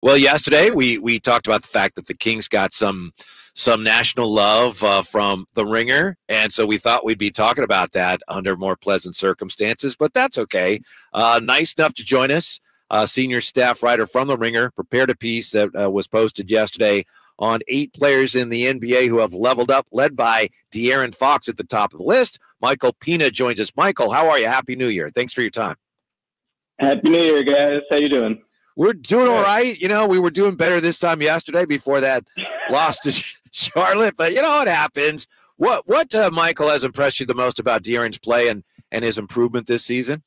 Well, yesterday we talked about the fact that the Kings got some national love from the Ringer, and so we thought we'd be talking about that under more pleasant circumstances. But that's okay. Nice enough to join us. Senior staff writer from the Ringer prepared a piece that was posted yesterday on 8 players in the NBA who have leveled up, led by De'Aaron Fox at the top of the list. Michael Pina joins us. Michael, how are you? Happy New Year. Thanks for your time. Happy New Year, guys. How you doing? We're doing all right. You know, we were doing better this time yesterday before that loss to Charlotte, but you know what happens. What Michael has impressed you the most about De'Aaron's play and his improvement this season?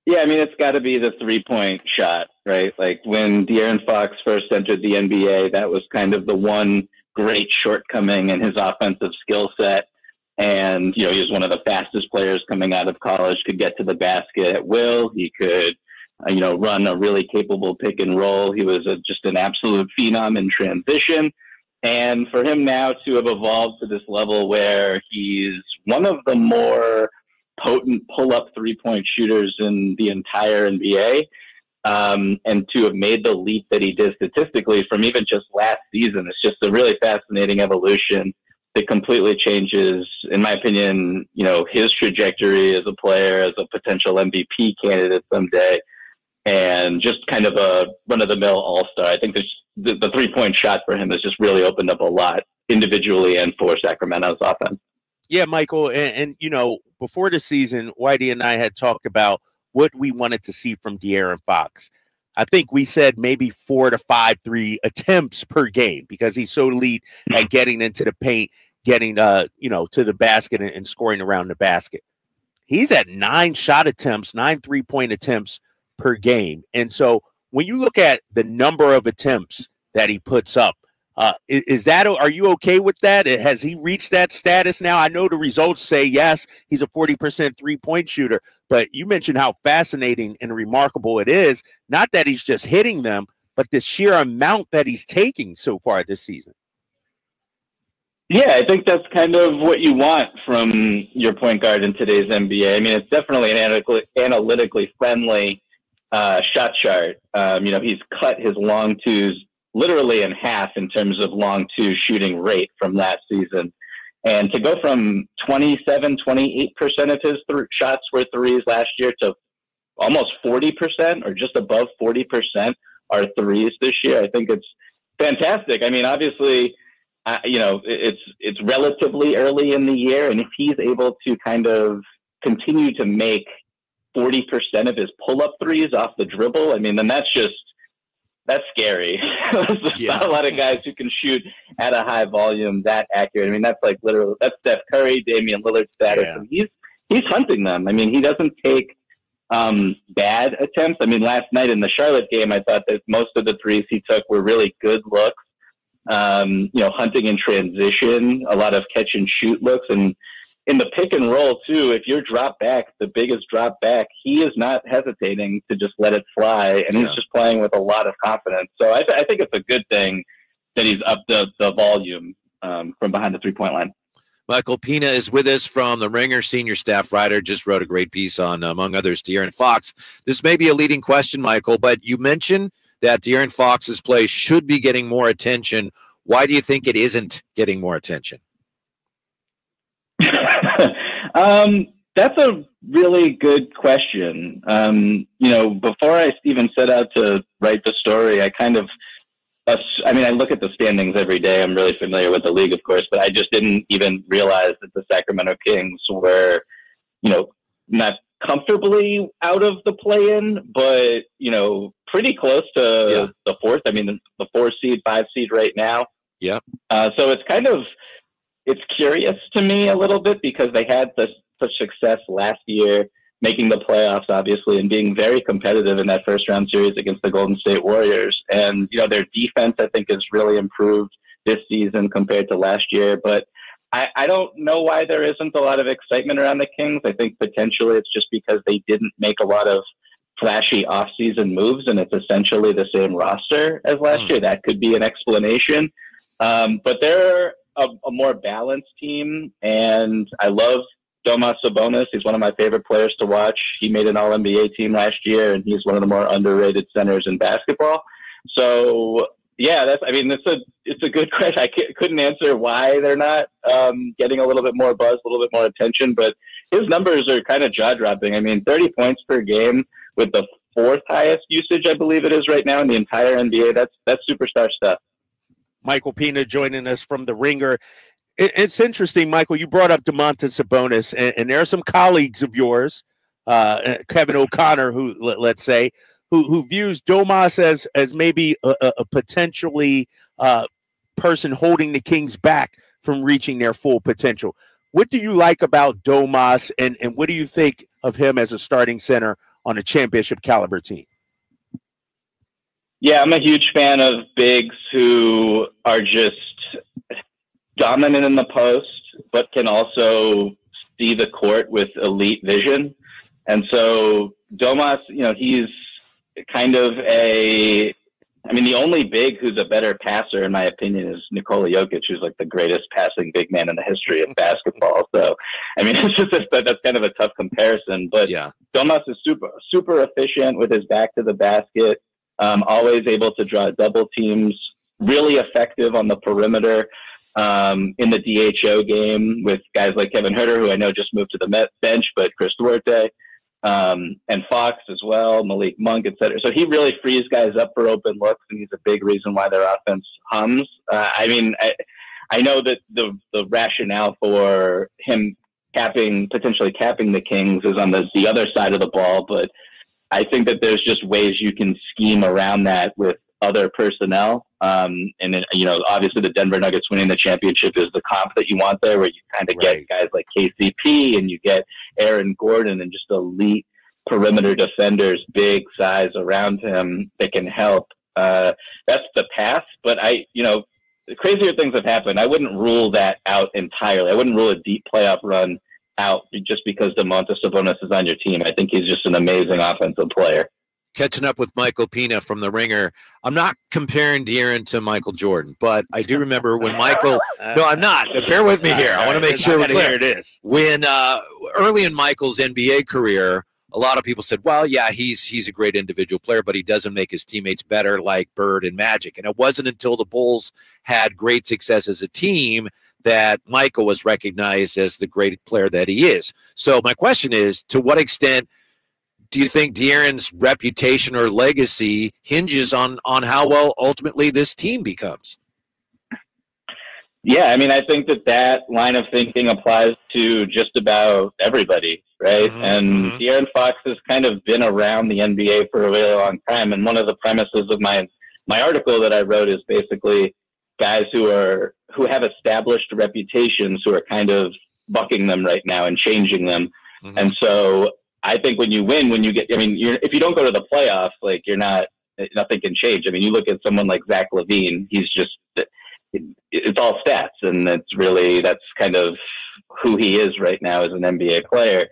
Yeah, I mean, it's got to be the three-point shot, right? Like when De'Aaron Fox first entered the NBA, that was kind of the one great shortcoming in his offensive skill set. And, you know, he was one of the fastest players coming out of college, could get to the basket at will. He could run a really capable pick and roll. He was just an absolute phenom in transition. And for him now to have evolved to this level where he's one of the more potent pull-up three-point shooters in the entire NBA, and to have made the leap that he did statistically from even just last season, it's just a really fascinating evolution that completely changes, in my opinion, his trajectory as a player, as a potential MVP candidate someday. And just kind of a run-of-the-mill all-star. I think the three-point shot for him has just really opened up a lot individually and for Sacramento's offense. Yeah, Michael, and before the season, Whitey and I had talked about what we wanted to see from De'Aaron Fox. I think we said maybe 4 to 5 3 attempts per game because he's so elite at getting into the paint, getting to the basket and scoring around the basket. He's at 9 shot attempts, 9 3-point attempts per game. And so when you look at the number of attempts that he puts up, are you okay with that? Has he reached that status now? I know the results say, yes, he's a 40% 3-point shooter, but you mentioned how fascinating and remarkable it is. Not that he's just hitting them, but the sheer amount that he's taking so far this season. Yeah, I think that's kind of what you want from your point guard in today's NBA. I mean, it's definitely an analytically friendly shot chart. He's cut his long twos literally in half in terms of long two shooting rate from last season. And to go from 27, 28% of his shots were threes last year to almost 40% or just above 40% are threes this year, I think it's fantastic. I mean, obviously, it's relatively early in the year, and if he's able to kind of continue to make 40% of his pull-up threes off the dribble, I mean, then that's scary. There's not a lot of guys who can shoot at a high volume that accurate. I mean, that's like literally, that's Steph Curry, Damian Lillard status. Yeah. And he's hunting them. I mean, he doesn't take bad attempts. I mean, last night in the Charlotte game, I thought that most of the threes he took were really good looks. Hunting in transition, a lot of catch and shoot looks, and in the pick and roll too, if you're drop back, the biggest drop back, he is not hesitating to just let it fly, and he's just playing with a lot of confidence. So I think it's a good thing that he's up the volume from behind the three-point line. Michael Pina is with us from the Ringer, senior staff writer, just wrote a great piece on, among others, De'Aaron Fox. This may be a leading question, Michael, but you mentioned that De'Aaron Fox's play should be getting more attention. Why do you think it isn't getting more attention? That's a really good question. Before I even set out to write the story, I look at the standings every day. I'm really familiar with the league, of course, but I just didn't even realize that the Sacramento Kings were, not comfortably out of the play-in, but, pretty close to the fourth. I mean, the 4 seed, 5 seed right now. Yeah. So it's curious to me a little bit because they had such success last year, making the playoffs, obviously, and being very competitive in that first-round series against the Golden State Warriors. And, their defense, I think, has really improved this season compared to last year. But I don't know why there isn't a lot of excitement around the Kings. I think potentially it's just because they didn't make a lot of flashy off-season moves, and it's essentially the same roster as last year. That could be an explanation. But they're a more balanced team, and I love Domas Sabonis. He's one of my favorite players to watch. He made an All-NBA team last year, and he's one of the more underrated centers in basketball. So, yeah, it's a good question. I couldn't answer why they're not getting a little bit more buzz, a little bit more attention, but his numbers are kind of jaw-dropping. I mean, 30 points per game with the fourth highest usage, I believe it is right now in the entire NBA. That's superstar stuff. Michael Pina joining us from The Ringer. It's interesting, Michael, you brought up Domantas Sabonis, and there are some colleagues of yours, Kevin O'Connor, who, let's say, who views Domas as maybe a potentially person holding the Kings back from reaching their full potential. What do you like about Domas, and what do you think of him as a starting center on a championship caliber team? Yeah, I'm a huge fan of bigs who are just dominant in the post, but can also see the court with elite vision. And so Domas, he's kind of the only big who's a better passer, in my opinion, is Nikola Jokic, who's like the greatest passing big man in the history of basketball. So, I mean, it's just that's kind of a tough comparison. But yeah, Domas is super efficient with his back to the basket, always able to draw double teams, really effective on the perimeter in the DHO game with guys like Kevin Huerter, who I know just moved to the bench, but Chris Duarte. And Fox as well, Malik Monk, etc. So he really frees guys up for open looks, and he's a big reason why their offense hums. I know that the rationale for him potentially capping the Kings is on the other side of the ball, but I think that there's just ways you can scheme around that with other personnel. And then, obviously the Denver Nuggets winning the championship is the comp that you want there, where you kind of get guys like KCP and you get Aaron Gordon and just elite perimeter defenders, big size around him that can help. That's the path, but crazier things have happened. I wouldn't rule that out entirely. I wouldn't rule a deep playoff run out just because Domantas Sabonis is on your team. I think he's just an amazing offensive player. Catching up with Michael Pina from The Ringer. I'm not comparing De'Aaron to Michael Jordan, but I do remember when Michael no, I'm not. Bear with me here. I want to make sure we're clear. It is. When early in Michael's NBA career, a lot of people said, well, yeah, he's a great individual player, but he doesn't make his teammates better like Bird and Magic. And it wasn't until the Bulls had great success as a team that Michael was recognized as the great player that he is. So my question is, to what extent do you think De'Aaron's reputation or legacy hinges on how well ultimately this team becomes? Yeah, I think that line of thinking applies to just about everybody, right? Mm-hmm. And De'Aaron Fox has kind of been around the NBA for a really long time. And one of the premises of my article that I wrote is basically guys who have established reputations who are kind of bucking them right now and changing them. Mm-hmm. And so I think when you win, if you don't go to the playoffs, like nothing can change. You look at someone like Zach LaVine, he's just, it's all stats, and that's kind of who he is right now as an NBA player.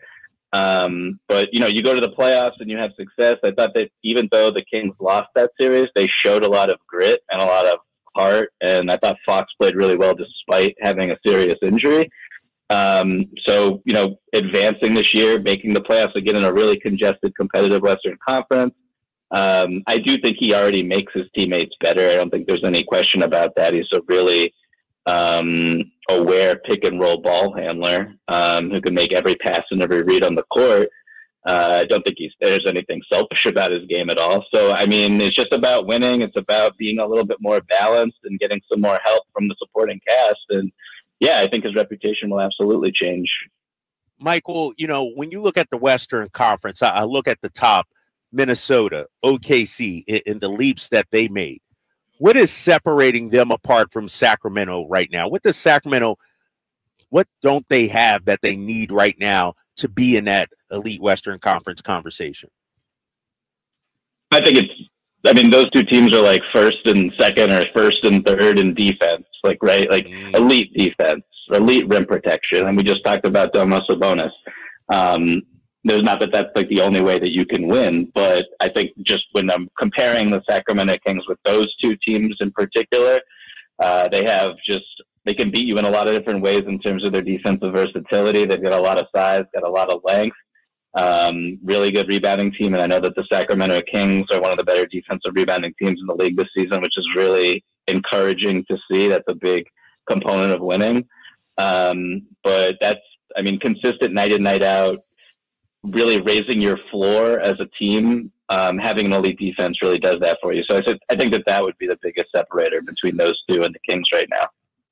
But you go to the playoffs and you have success. I thought that even though the Kings lost that series, they showed a lot of grit and a lot of heart, and I thought Fox played really well despite having a serious injury. So, advancing this year, making the playoffs again in a really congested, competitive Western Conference. I do think he already makes his teammates better. I don't think there's any question about that. He's a really aware pick-and-roll ball handler who can make every pass and every read on the court. I don't think there's anything selfish about his game at all. So, it's just about winning. It's about being a little bit more balanced and getting some more help from the supporting cast. And yeah, I think his reputation will absolutely change. Michael, when you look at the Western Conference, I look at the top, Minnesota, OKC, in the leaps that they made. What is separating them apart from Sacramento right now? What don't they have that they need right now to be in that elite Western Conference conversation? I think those two teams are like first and second or first and third in defense, elite defense, elite rim protection. And we just talked about Domas Sabonis. There's not that's like the only way that you can win, but I think just when I'm comparing the Sacramento Kings with those two teams in particular, they have just They can beat you in a lot of different ways in terms of their defensive versatility. They've got a lot of size, got a lot of length, really good rebounding team. And I know that the Sacramento Kings are one of the better defensive rebounding teams in the league this season, which is really encouraging to see. That's a big component of winning. But that's, I mean, consistent night in, night out, really raising your floor as a team. Having an elite defense really does that for you. So I think that would be the biggest separator between those two and the Kings right now.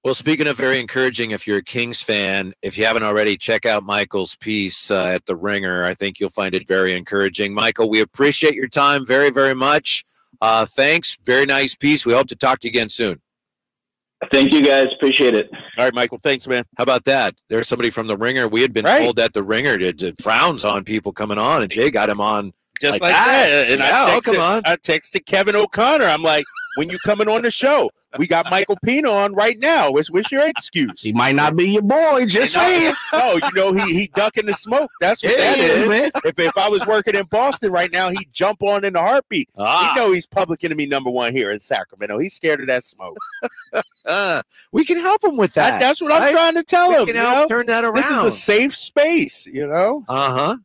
Well, speaking of very encouraging, if you're a Kings fan, if you haven't already, check out Michael's piece at The Ringer. I think you'll find it very encouraging. Michael, we appreciate your time very, very much. Thanks. Very nice piece. We hope to talk to you again soon. Thank you, guys. Appreciate it. All right, Michael. Thanks, man. How about that? There's somebody from The Ringer. We had been told that The Ringer frowns on people coming on, and Jay got him on just like that. And yeah, come on. I texted Kevin O'Connor. I'm like, when you coming on the show? We got Michael Pina on right now. What's your excuse? He might not be your boy. Just saying. No, you know, he ducking the smoke. That's what that is, man. If I was working in Boston right now, he'd jump on in a heartbeat. You know he's public enemy #1 here in Sacramento. He's scared of that smoke. We can help him with that. That's what I'm trying to tell him. We can help turn that around. This is a safe space, you know? Uh-huh.